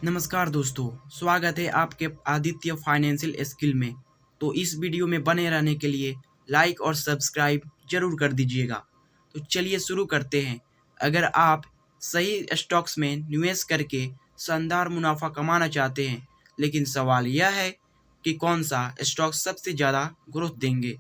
नमस्कार दोस्तों, स्वागत है आपके आदित्य फाइनेंशियल स्किल में। तो इस वीडियो में बने रहने के लिए लाइक और सब्सक्राइब जरूर कर दीजिएगा। तो चलिए शुरू करते हैं। अगर आप सही स्टॉक्स में निवेश करके शानदार मुनाफा कमाना चाहते हैं, लेकिन सवाल यह है कि कौन सा स्टॉक सबसे ज़्यादा ग्रोथ देंगे।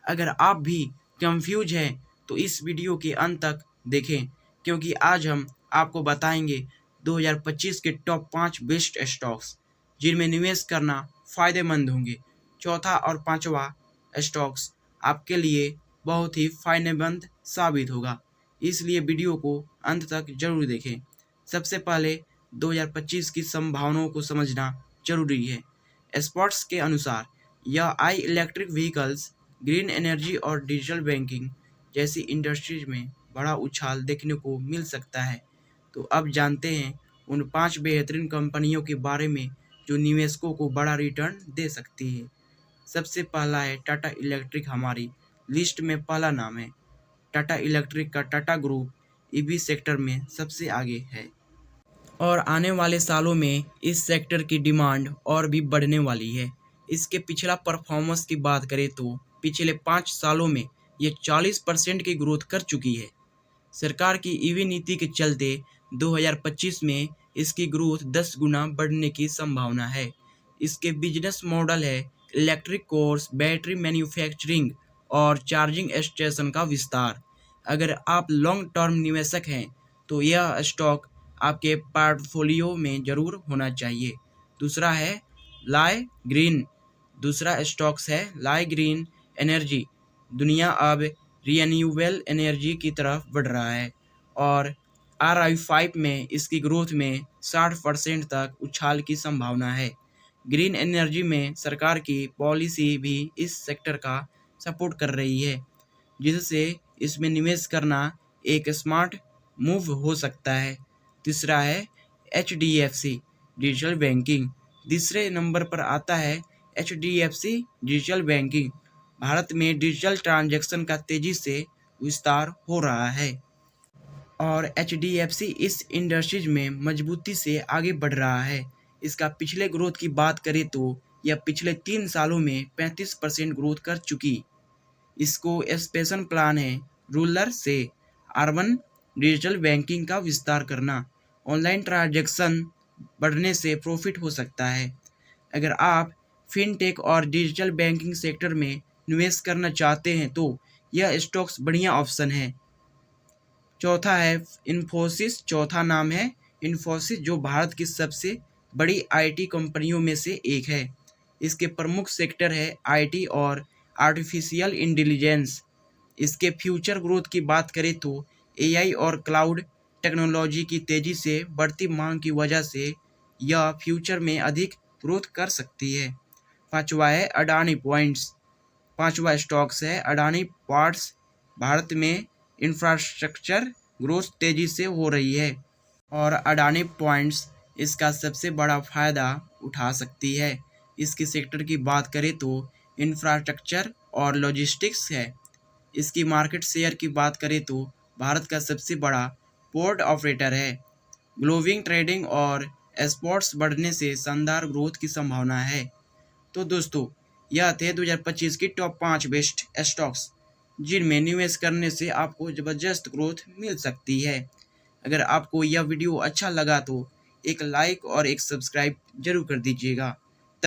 अगर आप भी कंफ्यूज हैं तो इस वीडियो के अंत तक देखें, क्योंकि आज हम आपको बताएंगे 2025 के टॉप 5 बेस्ट स्टॉक्स जिनमें निवेश करना फ़ायदेमंद होंगे। चौथा और पांचवा स्टॉक्स आपके लिए बहुत ही फ़ायदेमंद साबित होगा, इसलिए वीडियो को अंत तक जरूर देखें। सबसे पहले 2025 की संभावनाओं को समझना जरूरी है। एक्सपर्ट्स के अनुसार यह इलेक्ट्रिक व्हीकल्स, ग्रीन एनर्जी और डिजिटल बैंकिंग जैसी इंडस्ट्रीज में बड़ा उछाल देखने को मिल सकता है। तो अब जानते हैं उन 5 बेहतरीन कंपनियों के बारे में जो निवेशकों को बड़ा रिटर्न दे सकती है। सबसे पहला है टाटा इलेक्ट्रिक। हमारी लिस्ट में पहला नाम है। टाटा इलेक्ट्रिक का टाटा ग्रुप ईवी सेक्टर में सबसे आगे है और आने वाले सालों में इस सेक्टर की डिमांड और भी बढ़ने वाली है। इसके पिछला परफॉर्मेंस की बात करें तो पिछले 5 सालों में ये 40% की ग्रोथ कर चुकी है। सरकार की ईवी नीति के चलते 2025 में इसकी ग्रोथ 10 गुना बढ़ने की संभावना है। इसके बिजनेस मॉडल है इलेक्ट्रिक कोर्स, बैटरी मैन्युफैक्चरिंग और चार्जिंग स्टेशन का विस्तार। अगर आप लॉन्ग टर्म निवेशक हैं तो यह स्टॉक आपके पोर्टफोलियो में ज़रूर होना चाहिए। दूसरा है लाय ग्रीन। दूसरा स्टॉक्स है लाय ग्रीन एनर्जी। दुनिया अब रिन्यूएबल एनर्जी की तरफ बढ़ रहा है और RI5 में इसकी ग्रोथ में 60% तक उछाल की संभावना है। ग्रीन एनर्जी में सरकार की पॉलिसी भी इस सेक्टर का सपोर्ट कर रही है, जिससे इसमें निवेश करना एक स्मार्ट मूव हो सकता है। तीसरा है HDFC डिजिटल बैंकिंग। तीसरे नंबर पर आता है HDFC डिजिटल बैंकिंग। भारत में डिजिटल ट्रांजैक्शन का तेजी से विस्तार हो रहा है और HDFC इस इंडस्ट्रीज में मजबूती से आगे बढ़ रहा है। इसका पिछले ग्रोथ की बात करें तो यह पिछले 3 सालों में 35% ग्रोथ कर चुकी। इसको एक्सपेंशन प्लान है रूरल से अर्बन डिजिटल बैंकिंग का विस्तार करना। ऑनलाइन ट्रांजैक्शन बढ़ने से प्रॉफिट हो सकता है। अगर आप फिनटेक और डिजिटल बैंकिंग सेक्टर में निवेश करना चाहते हैं तो यह स्टॉक्स बढ़िया ऑप्शन है। चौथा है इन्फोसिस। चौथा नाम है इन्फोसिस, जो भारत की सबसे बड़ी IT कंपनियों में से एक है। इसके प्रमुख सेक्टर है IT और आर्टिफिशियल इंटेलिजेंस। इसके फ्यूचर ग्रोथ की बात करें तो AI और क्लाउड टेक्नोलॉजी की तेज़ी से बढ़ती मांग की वजह से यह फ्यूचर में अधिक ग्रोथ कर सकती है। पांचवा है अडानी पॉइंट्स। पांचवा स्टॉक्स है अडानी पोर्ट्स। भारत में इंफ्रास्ट्रक्चर ग्रोथ तेज़ी से हो रही है और अडानी पॉइंट्स इसका सबसे बड़ा फ़ायदा उठा सकती है। इसके सेक्टर की बात करें तो इंफ्रास्ट्रक्चर और लॉजिस्टिक्स है। इसकी मार्केट शेयर की बात करें तो भारत का सबसे बड़ा पोर्ट ऑपरेटर है। ग्लोविंग ट्रेडिंग और एक्सपोर्ट्स बढ़ने से शानदार ग्रोथ की संभावना है। तो दोस्तों, यह थे 2025 की टॉप 5 बेस्ट स्टॉक्स जिनमें निवेश करने से आपको ज़बरदस्त ग्रोथ मिल सकती है। अगर आपको यह वीडियो अच्छा लगा तो एक लाइक और एक सब्सक्राइब जरूर कर दीजिएगा।